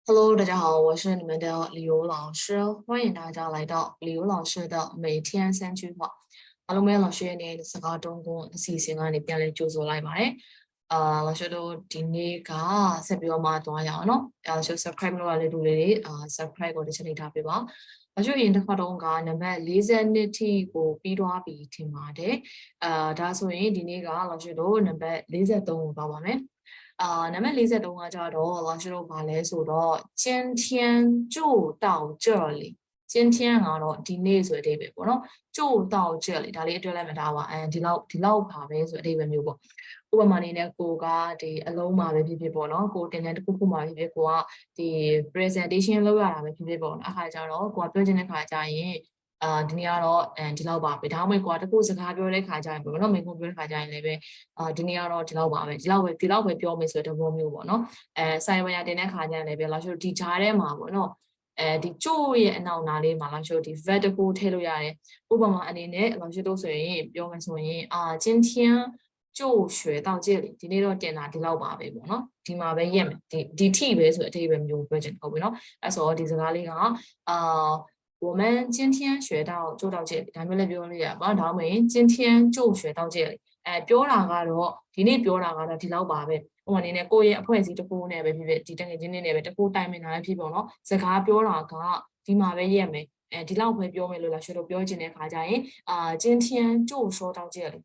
Hello，大家好，我是你们的李游老师，欢迎大家来到李游老师的每天三句话。အားလုံးပဲ老师ရဲ့စကားတုံးကုန်အစီအစဉ်ကနေပြန်လည်ကြိုဆိုလိုက်ပါတယ်။老师တို့ဒီနေ့ကဆက်ပြီးတော့မှသွားရအောင်နော်။老师 subscribe လုပ်ရတဲ့လူတွေsubscribe ကိုတစ်ချက်နှိပ်ထားပေးပါ။老师ရင်တစ်ခါတုန်းကနံပါတ်42ထိကိုပြီးသွားပြီထင်ပါတယ်။ဒါဆိုရင်ဒီနေ့က老师တို့နံပါတ်43ကိုသွားပါမယ်။那么43ကကြတော့老师တို့ဗာလဲဆိုတော့今天就到这里今天ကတော့ဒီနေ့ဆိုတဲ့အဓိပ္ပာယ်ပေါ့နော်就到这里ဒါလေးအတွဲလိုက်မှထားပါဒီလောက်ပါပဲဆိုတဲ့အဓိပ္ပာယ်မျိုးပေါ့ဥပမာအနေနဲ့ကိုကဒီအလုံးမှာပဲဖြစ်ဖြစ်ပေါ့နော်ကိုတင်တဲ့တစ်ခုခုမှာဖြစ်ဖြစ်ကိုကဒီ presentation လုပ်ရတာပဲဖြစ်ဖြစ်ပေါ့နော်အခါကျတော့ကိုကပြောချင်တဲ့ခါကျရင်ဒီနေ့ကတော့ဒီလောက်ပါပဲဒါမှမဟုတ်ကွာတခုစကားပြောတဲ့ခါကျရင်ပေါ့နော်မိကုံပြောတဲ့ခါကျရင်လည်းပဲဒီနေ့ကတော့ဒီလောက်ပါပဲဒီလောက်ပဲပြောမယ်ဆိုတဲ့သဘောမျိုးပေါ့နော်ဆိုင်ဝင်ရတင်တဲ့ခါကျရင်လည်းပဲလာရှို့ဒီဂျားထဲမှာပေါ့နော်ဒီကျိုးရဲ့အနောက်နားလေးမှာလာရှို့ဒီ vet တခုထည့်လို့ရတယ်ဥပမာအနေနဲ့လာရှို့တို့ဆိုရင်ပြောမယ်ဆိုရင်今天就学到这里ဒီနေ့တော့တင်တာဒီလောက်ပါပဲပေါ့နော်ဒီမှာပဲရက်မယ်ဒီထိပဲဆိုတဲ့အဓိပ္ပာယ်မျိုးပြောချင်ဟုတ်ပြီနော်အဲဆိုတော့ဒီစကားလေးက我们今天学到就到这里ဒါမျိုးလည်းပြောလို့ရပါဒါမှမဟုတ်今天就学到这里ပြောတာကတော့ဒီနေ့ပြောတာကတော့ဒီလောက်ပါပဲဟိုအနေနဲ့ကိုယ့်ရဲ့အဖွဲ့အစည်းတစ်ခုနဲ့ပဲဖြစ်ဖြစ်ဒီတကယ်ချင်းနဲ့ပဲတစ်ခုတိုင်ပင်တာလည်းဖြစ်ပေါ့နော်စကားပြောတာကဒီမှာပဲရက်မယ်ဒီလောက်ပဲပြောမယ်လို့လားရွှေတို့ပြောချင်တဲ့ခါကျရင်今天就说到这里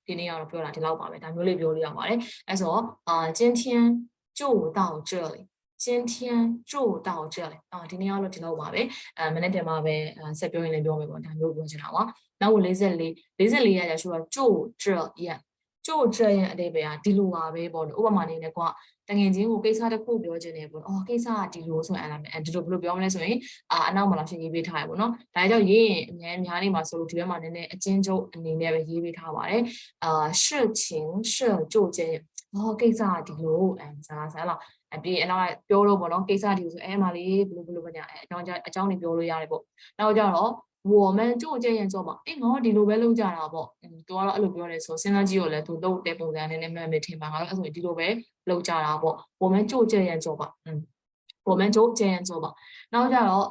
ဒီနေ့ကတော့ပြောတာဒီလောက်ပါပဲဒါမျိုးလေးပြောလို့ရပါတယ်အဲဆို今天就到这里今天就到这里ဒီနေ့ကတော့ဒီလောက်ပါပဲမနေ့တည်းမှာပဲဆက်ပြောရင်လည်းပြောမယ်ပေါ့ဒါမျိုးပြောချင်တာပါနောက်44ရရရှိတော့就这样就这样အတိတ်ပဲဒီလိုပါပဲပေါ့ဥပမာနေနဲ့ကွာတငယ်ချင်းကိုကိစ္စတစ်ခုပြောချင်တယ်ပေါ့ကိစ္စကဒီလိုဆိုရင်ဒီလိုဘယ်လိုပြောမလဲဆိုရင်အနောက်မှာလာရှင်းရေးပေးထားရပေါ့နော်ဒါကြောင့်ရေးရင်အများနေမှာဆိုလို့ဒီဘက်မှာနည်းနည်းအချင်းချုပ်အနေနဲ့ပဲရေးပေးထားပါတယ်事情是就这样ကိစ္စကဒီလိုဆာလာပြီးအနောက်ကပြောလို့ပေါ့နော်ကိစ္စဒီဆိုမလေးဘလို့ညာအကြောင်းတွေပြောလို့ရတယ်ပေါ့နောက်ကြတော့我们就这样做吧ငါတို့ဒီလိုပဲလုပ်ကြတာပေါ့သူကတော့အဲ့လိုပြောတယ်ဆိုစဉ်းစားကြည့်ရောလဲသူလုပ်တဲ့ပုံစံနဲ့မှန်မယ်ထင်ပါငါတို့အဲ့ဆိုဒီလိုပဲလုပ်ကြတာပေါ့我们就这样做吧我们就这样做吧နောက်ကြတော့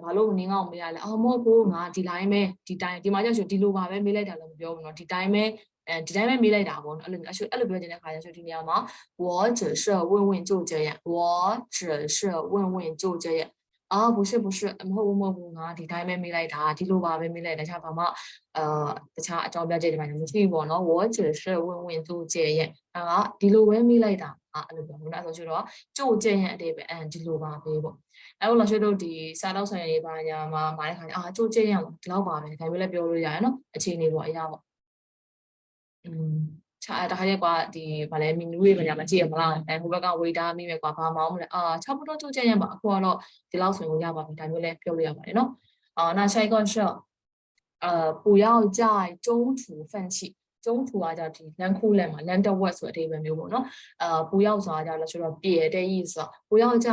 ဘာလို့နင်းအောင်မေးရလဲမဟုတ်ဘူးငါဒီတိုင်းပဲဒီမှာကျဆိုဒီလိုပါပဲမေးလိုက်တာလည်းမပြောဘူးเนาะဒီတိုင်းပဲမေးလိုက်တာပေါ့နော်အဲ့လိုပြောချင်တဲ့ခါကျဆိုဒီနေရာမှာ我只是问问就这样我只是问问就这样不是မဟုတ်ဘူးငါဒီတိုင်းပဲမေးလိုက်တာဒီလိုပါပဲမေးလိုက်တာတခြားဘာမှတခြားအကြောင်းပြချက်တွေမှမရှိဘူးပေါ့နော်我只是问问就这样ဒီလိုပဲမေးလိုက်တာအဲ့လိုပြောလို့အဲ့ဆိုတော့就这样အတေးပဲဒီလိုပါပဲပေါ့အဲ့လိုလို့ရှိတော့ဒီစာတော့ဆိုင်ရေးပါညာမှာမားတဲ့ခါကျ就这样ဒီလောက်ပါပဲဒါမျိုးလည်းပြောလို့ရတယ်နော်အခြေအနေပေါ့အရာပေါ့တခါကျကွာဒီဗာလဲမီနူးတွေဗညာမကြည့်ရမလားဟိုဘက်ကဝေတာမိမယ်ကွာဘာမှမလဲ差不多就这样吧အခုကတော့ဒီလောက်ဆိုရင်ရပါပြီဒါမျိုးလည်းပြောလို့ရပါတယ်နော်那下一个是不要在中途放弃中途叫ဒီလမ်းခုလမ်းမှာလမ်းတစ်ဝက်ဆိုတဲ့အဓိပ္ပာယ်မျိုးပေါ့နော်不要ဆိုတာ叫လို့ဆိုတော့别的意思不要在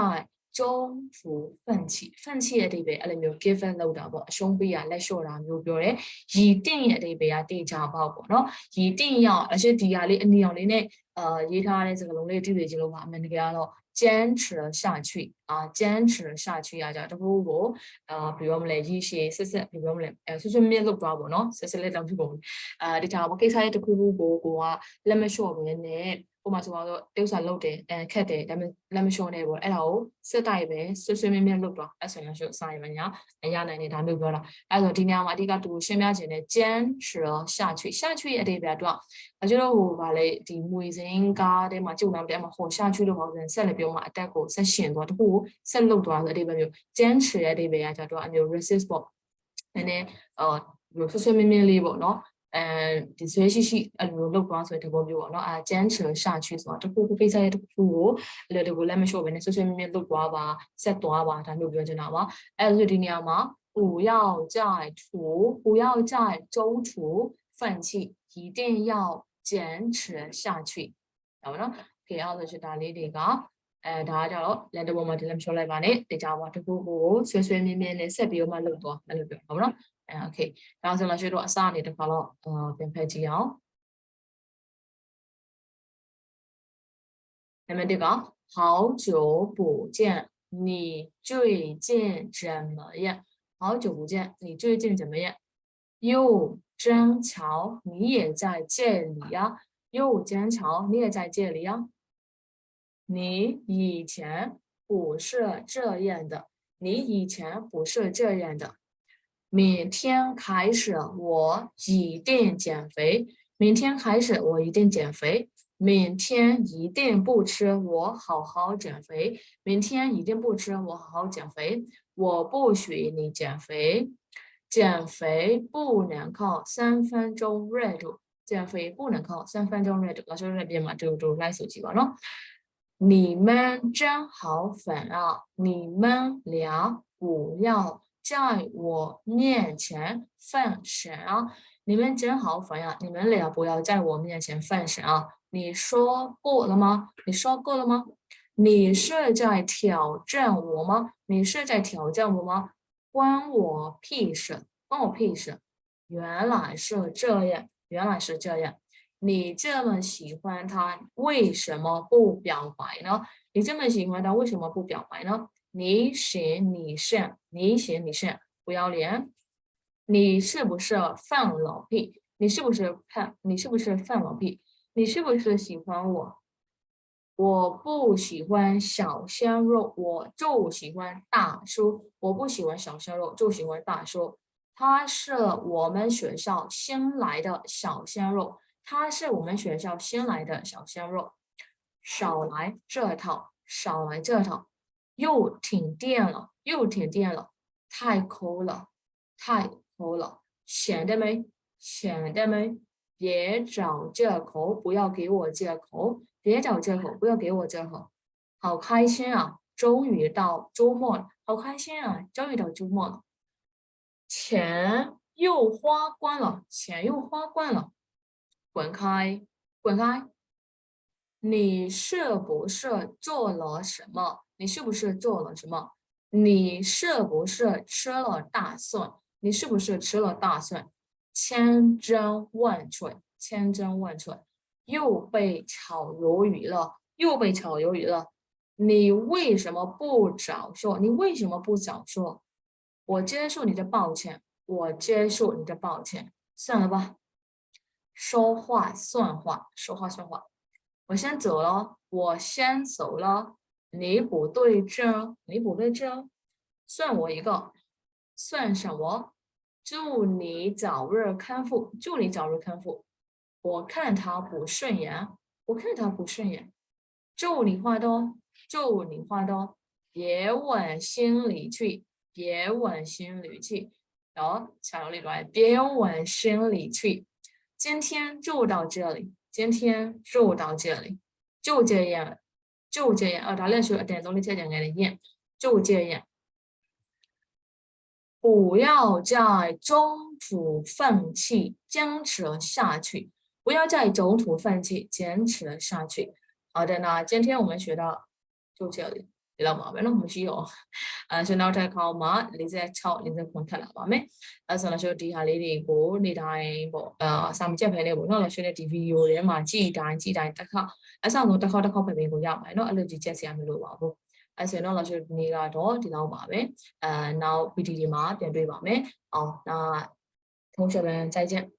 中途放弃ရဲ့အဓိပ္ပာယ်အဲ့လိုမျိုး give up လုပ်တာပေါ့အရှုံးပေးရလက်လျှော့တာမျိုးပြောတယ်ရည်တင့်ရဲ့အဓိပ္ပာယ်ကတေချာပေါက်ပေါ့နော်ရည်တင့်ရအရှိဒီဟာလေးအနီအောင်လေးနဲ့ရေးထားတဲ့စကားလုံးလေးတည်တည်ချင်းလို့ပါအမှန်တကယ်ကတော့坚持下去坚持下去ကြတခုကိုဘယ်ပြောမလဲရည်ရှည်ဆက်ဘယ်ပြောမလဲဆွမြင့်လုပ်သွားပေါ့နော်ဆက်လက်တောင်းဖြစ်ပုံဒီထားပေါ့ကိစ္စရဲ့တခုခုကိုကလက်မလျှော့ဘဲနဲ့ဥပမာဆိုတော့တိဥ္စာလုပ်တယ်ခက်တယ်ဒါပေမဲ့လက်မလျှော့နေပေါ့အဲ့ဒါကိုစစ်တိုက်ပဲဆွမြင့်လုပ်သွားအဲ့ဆိုရင်ရှုပ်ဆိုင်မညာရနိုင်တယ်ဒါမျိုးပြောတာအဲ့ဆိုဒီနေရာမှာအဓိကသူရှင်းပြခြင်းနဲ့坚持下去ရဲ့အဓိပ္ပာယ်တော့ကျွန်တော်ဟိုဗာလေဒီမွေစင်းကားထဲမှာကျုံလာတဲ့မှာဟော下去လို့ဟောတယ်ဆက်လည်းပြောမှာအတက်ကိုဆက်ရှင်သွားတခုကိုဆက်လုပ်သွားဆိုအဓိပ္ပာယ်မျိုး坚持ရဲ့အဓိပ္ပာယ်ကကြတော့အမျိုး resist ပေါ့နည်းနည်းဆွမြင့်လေးပေါ့နော်ဒီဆွဲရှိအဲ့လိုလုပ်သွားဆိုတဲ့သဘောမျိုးပေါ့နော်坚持下去ဆိုတော့တခုခုကိစ္စရဲ့တခုကိုလည်းတကူလည်းမလျှော့ဘဲနဲ့ဆွမြင့်လုပ်သွားပါဆက်သွားပါဒါမျိုးပြောချင်တာပါအဲ့ဆိုဒီနေရာမှာ不要在中途放弃一定要坚持下去ဟုတ်ပါနော်โอเคအဲ့ဆိုချစ်တာလေးတွေကဒါကကြတော့လန်တပေါ်မှာဒီလည်းမလျှော့လိုက်ပါနဲ့တခြားပါတခုကိုဆွမြင့်နဲ့ဆက်ပြီးတော့မှလုပ်သွားအဲ့လိုပြောဟုတ်ပါနော်โอเคဒါဆိုလို့ရှိတော့အစအနေတစ်ခါတော့ပြန်ဖက်ကြည့်အောင်နံပါတ်1က好久不见，你最近怎么样？好久不见，你最近怎么样？又真巧，你也在这里呀！又真巧，你也在这里呀！你以前不是这样的，你以前不是这样的。明天开始我一定减肥，明天开始我一定减肥，明天一定不吃，我好好减肥，明天一定不吃，我好好减肥。我不许你减肥，减肥不能靠3分钟热度，减肥不能靠3分钟热度。老师那边嘛，就来手机吧喏。你们真好粉啊！你们俩不要在我面前犯神啊！你们真好粉呀！你们俩不要在我面前犯神啊！你说过了吗？你说过了吗？你是在挑战我吗？你是在挑战我吗？关我屁事！关我屁事！原来是这样，原来是这样。你这么喜欢他，为什么不表白呢？你这么喜欢他，为什么不表白呢？你行你上，你行你上，不要脸！你是不是放老屁？你是不是看？你是不是放老屁？你是不是喜欢我？我不喜欢小鲜肉，我就喜欢大叔。我不喜欢小鲜肉，就喜欢大叔。他是我们学校新来的小鲜肉，他是我们学校新来的小鲜肉。少来这套，少来这套，又停电了，又停电了，太抠了，太抠了，闲的没？闲的没？别找借口，不要给我借口，别找借口，不要给我借口。好开心啊！终于到周末了，好开心啊！终于到周末了，钱又花光了，钱又花光了，滚开，滚开！你是不是做了什么？你是不是做了什么？你是不是吃了大蒜？你是不是吃了大蒜？千真万确，千真万确，又被炒鱿鱼了，又被炒鱿鱼了。你为什么不早说？你为什么不早说？我接受你的抱歉，我接受你的抱歉，算了吧。说话算话，说话算话。我先走了，我先走了。你不对劲，你不对劲，算我一个，算什么？祝你早日康复，祝你早日康复。我看他不顺眼，我看他不顺眼。祝你花多，祝你花多，别往心里去，别往心里去。哦，小萝莉来，别往心里去。今天就到这里，今天就到这里，就这样，就这样。大家说点动力这两个人念，就这样。不要在中途放弃，坚持下去。不要在中途放弃，坚持下去。好的，那今天我们学到就这里。你知道吗？那我们需要，所以now 睇靠嘛，你在抄，你在看睇啦，話咩？所以老師底下你哋嗰你睇部三隻片你部，那老師咧 video 咧嘛，雞蛋得靠，上頭得靠片個入埋，那你直接寫咪လို့話不？所以呢，老師你個တော့ဒီလောက်ပါပဲ。နောက် PPT မှာပြန်တွေ့ပါမယ်。好，那同學們再見。